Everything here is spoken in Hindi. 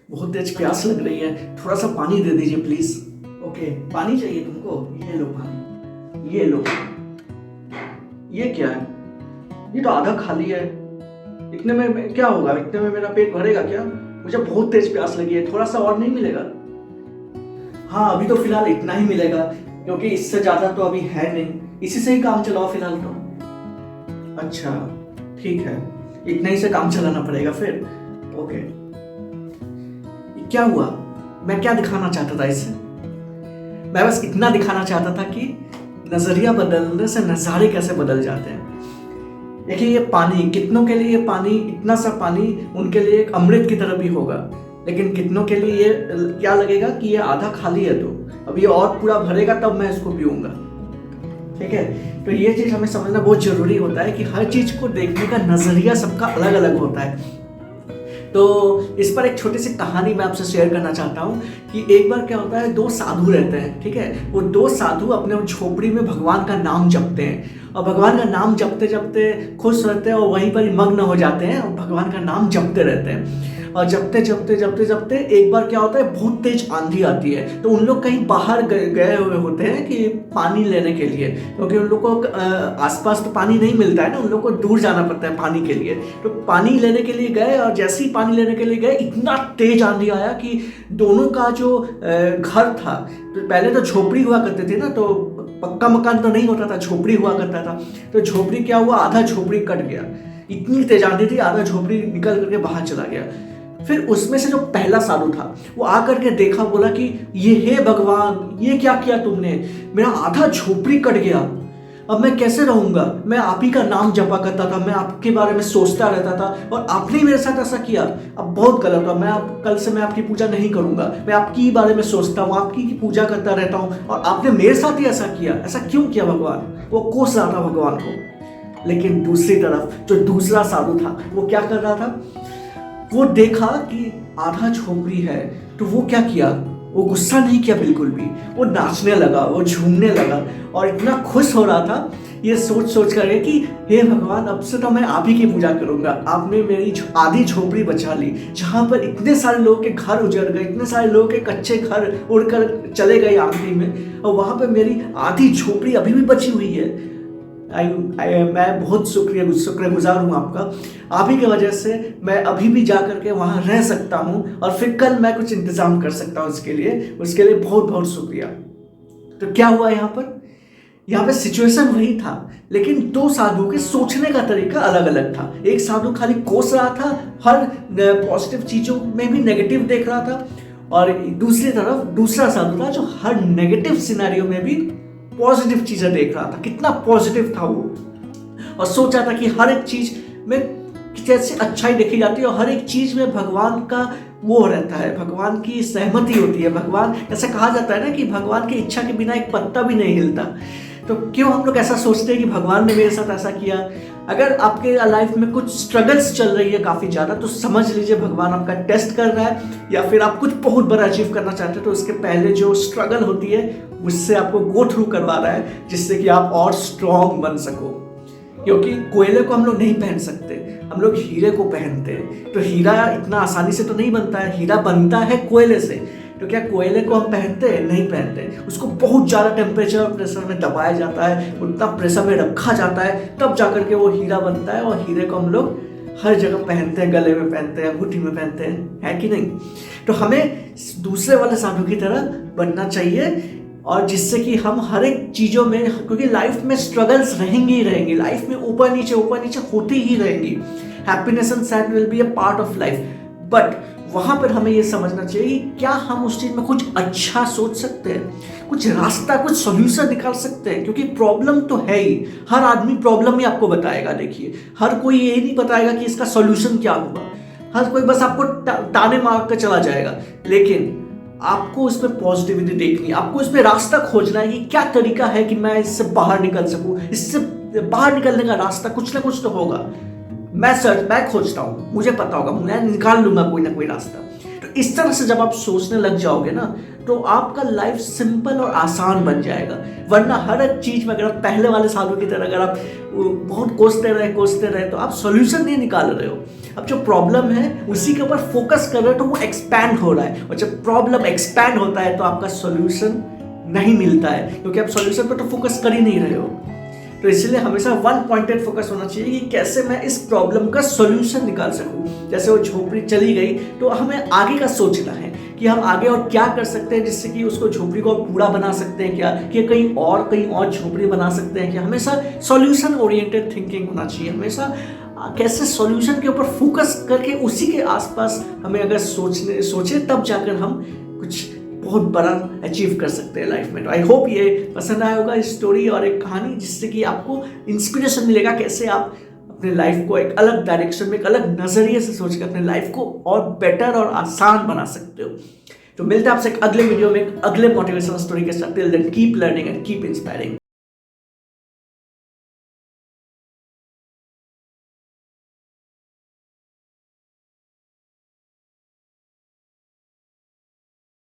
बहुत तेज प्यास लग रही है, थोड़ा सा पानी दे दीजिए प्लीज। ओके, पानी चाहिए तुमको? ये लो पानी, ये लो। ये क्या है? ये तो आधा खाली है। इतने में क्या होगा? इतने में मेरा पेट भरेगा क्या? मुझे बहुत तेज प्यास लगी है, थोड़ा सा और नहीं मिलेगा? हाँ, अभी तो फिलहाल इतना ही मिलेगा, क्योंकि इससे ज्यादा तो अभी है नहीं। इसी से ही काम चलाओ फिलहाल तो। अच्छा ठीक है, इतना ही से काम चलाना पड़ेगा फिर। ओके। क्या हुआ? मैं क्या दिखाना चाहता था इससे? मैं बस इतना दिखाना चाहता था कि नजरिया बदलने से नजारे कैसे बदल जाते हैं। देखिए, ये पानी कितनों के लिए, ये पानी, इतना सा पानी उनके लिए एक अमृत की तरह भी होगा, लेकिन कितनों के लिए ये क्या लगेगा कि ये आधा खाली है, तो अब ये और पूरा भरेगा तब मैं इसको पीऊंगा। ठीक है, तो ये चीज हमें समझना बहुत जरूरी होता है कि हर चीज को देखने का नजरिया सबका अलग अलग होता है। तो इस पर एक छोटी सी कहानी मैं आपसे शेयर करना चाहता हूँ कि एक बार क्या होता है, दो साधु रहते हैं। ठीक है, वो दो साधु अपने झोपड़ी में भगवान का नाम जपते हैं, और भगवान का नाम जपते जपते खुश रहते हैं और वहीं पर मग्न हो जाते हैं और भगवान का नाम जपते रहते हैं। और जपते जपते जपते जपते एक बार क्या होता है, बहुत तेज आंधी आती है। तो उन लोग कहीं बाहर गए हुए होते हैं कि पानी लेने के लिए, क्योंकि उन लोग को आसपास तो पानी नहीं मिलता है ना, उन लोग को दूर जाना पड़ता है पानी के लिए। तो पानी लेने के लिए गए, और जैसे ही पानी लेने के लिए गए, इतना तेज आंधी आया कि दोनों का जो घर था, तो पहले तो झोपड़ी हुआ करते थे ना, तो पक्का मकान तो नहीं होता था, झोपड़ी हुआ करता था। तो झोपड़ी क्या हुआ, आधा झोपड़ी कट गया। इतनी तेज आंधी थी, आधा झोपड़ी निकल करके बाहर चला गया। फिर उसमें से जो पहला साधु था, वो आकर के देखा, बोला कि ये हे भगवान, ये क्या किया तुमने? मेरा आधा झोपड़ी कट गया, अब मैं कैसे रहूंगा? मैं आप ही का नाम जपा करता था, मैं आपके बारे में सोचता रहता था, और आपने ही मेरे साथ ऐसा किया। अब बहुत गलत हुआ, कल से मैं आपकी पूजा नहीं करूंगा। मैं आपकी ही बारे में सोचता हूँ, आपकी पूजा करता रहता हूँ, और आपने मेरे साथ ही ऐसा किया। ऐसा क्यों किया भगवान? वो कोस रहा था भगवान को। लेकिन दूसरी तरफ जो दूसरा साधु था, वो क्या कर रहा था, वो देखा कि आधा झोपड़ी है, तो वो क्या किया, वो गुस्सा नहीं किया बिल्कुल भी। वो नाचने लगा, वो झूमने लगा, और इतना खुश हो रहा था ये सोच सोच कर कि हे भगवान, अब से तो मैं आप ही की पूजा करूंगा। आपने मेरी आधी झोपड़ी बचा ली, जहां पर इतने सारे लोगों के घर उजड़ गए, इतने सारे लोगों के कच्चे घर उड़कर चले गए आंधी में, और वहां पर मेरी आधी झोपड़ी अभी भी बची हुई है। मैं बहुत शुक्रगुजार हूँ आपका। आप ही की वजह से मैं अभी भी जा करके वहाँ रह सकता हूँ, और फिर कल मैं कुछ इंतजाम कर सकता हूँ उसके लिए बहुत बहुत शुक्रिया। तो क्या हुआ यहाँ पे सिचुएशन वही था, लेकिन दो साधुओं के सोचने का तरीका अलग अलग था। एक साधु खाली कोस रहा था, हर पॉजिटिव चीजों में भी नेगेटिव देख रहा था, और दूसरी तरफ दूसरा साधु था जो हर नेगेटिव सिनेरियो में भी पॉजिटिव चीजें देख रहा था। कितना पॉजिटिव था वो, और सोचा था कि हर एक चीज में कैसे अच्छाई देखी जाती है, और हर एक चीज में भगवान का वो रहता है, भगवान की सहमति होती है। भगवान, ऐसा कहा जाता है ना कि भगवान की इच्छा के बिना एक पत्ता भी नहीं हिलता। तो क्यों हम लोग ऐसा सोचते हैं कि भगवान ने मेरे साथ ऐसा किया? अगर आपके लाइफ में कुछ स्ट्रगल्स चल रही है काफी ज्यादा, तो समझ लीजिए भगवान आपका टेस्ट कर रहा है, या फिर आप कुछ बहुत बड़ा अचीव करना चाहते हैं, तो उसके पहले जो स्ट्रगल होती है उससे आपको गो थ्रू करवा रहा है, जिससे कि आप और स्ट्रॉन्ग बन सको। क्योंकि कोयले को हम लोग नहीं पहन सकते, हम लोग हीरे को पहनते हैं। तो हीरा इतना आसानी से तो नहीं बनता है, हीरा बनता है कोयले से। तो क्या कोयले को हम पहनते हैं? नहीं पहनते। उसको बहुत ज़्यादा टेम्परेचर और प्रेशर में दबाया जाता है, उतना प्रेशर में रखा जाता है, तब जाकर के वो हीरा बनता है। और हीरे को हम लोग हर जगह पहनते हैं, गले में पहनते हैं, अंगूठी में पहनते हैं, है कि नहीं? तो हमें दूसरे वाले साधु की तरह बनना चाहिए, और जिससे कि हम हर एक चीज़ों में, क्योंकि लाइफ में स्ट्रगल्स रहेंगी ही रहेंगी, लाइफ में ऊपर नीचे होती ही रहेंगी। Happiness and sad will be a part of life, but वहां पर हमें ये समझना चाहिए कि क्या हम उस चीज में कुछ अच्छा सोच सकते हैं, कुछ रास्ता, कुछ सॉल्यूशन निकाल सकते हैं। क्योंकि प्रॉब्लम तो है ही, हर आदमी प्रॉब्लम ही आपको बताएगा। देखिए, हर कोई ये नहीं बताएगा कि इसका सॉल्यूशन क्या होगा, हर कोई बस आपको ताने मार कर चला जाएगा। लेकिन आपको इसमें पॉजिटिविटी देखनी है, आपको इसमें रास्ता खोजना है कि क्या तरीका है कि मैं इससे बाहर निकल सकूं। इससे बाहर निकलने का रास्ता कुछ ना कुछ तो होगा। मैं खोजता हूँ, मुझे पता होगा, मैं निकाल लूंगा कोई ना कोई रास्ता। तो इस तरह से जब आप सोचने लग जाओगे ना, तो आपका लाइफ सिंपल और आसान बन जाएगा। वरना हर एक चीज में अगर आप पहले वाले सालों की तरह अगर आप बहुत कोसते रहे तो आप सॉल्यूशन नहीं निकाल रहे हो। अब जो प्रॉब्लम है उसी के ऊपर फोकस कर रहे हो तो वो एक्सपैंड हो रहा है, और जब प्रॉब्लम एक्सपैंड होता है तो आपका सॉल्यूशन नहीं मिलता है, क्योंकि आप सॉल्यूशन पर तो फोकस कर ही नहीं रहे हो। तो इसलिए हमेशा वन पॉइंटेड फोकस होना चाहिए कि कैसे मैं इस प्रॉब्लम का सॉल्यूशन निकाल सकूं। जैसे वो झोपड़ी चली गई तो हमें आगे का सोचना है कि हम आगे और क्या कर सकते हैं जिससे कि उसको झोपड़ी को पूरा बना सकते हैं, क्या कि कहीं और झोपड़ी बना सकते हैं। कि हमेशा सॉल्यूशन ओरिएंटेड थिंकिंग होना चाहिए, हमेशा कैसे सॉल्यूशन के ऊपर फोकस करके उसी के आसपास हमें अगर सोचे तब जाकर हम कुछ बहुत बड़ा अचीव कर सकते हैं लाइफ में। तो आई होप ये पसंद आया होगा इस स्टोरी और एक कहानी, जिससे कि आपको इंस्पिरेशन मिलेगा कैसे आप अपने लाइफ को एक अलग डायरेक्शन में, एक अलग नजरिए से सोचकर अपने लाइफ को और बेटर और आसान बना सकते हो। तो मिलते हैं आपसे एक अगले वीडियो में एक अगले मोटिवेशनल स्टोरी के साथ। Till then keep learning and keep inspiring.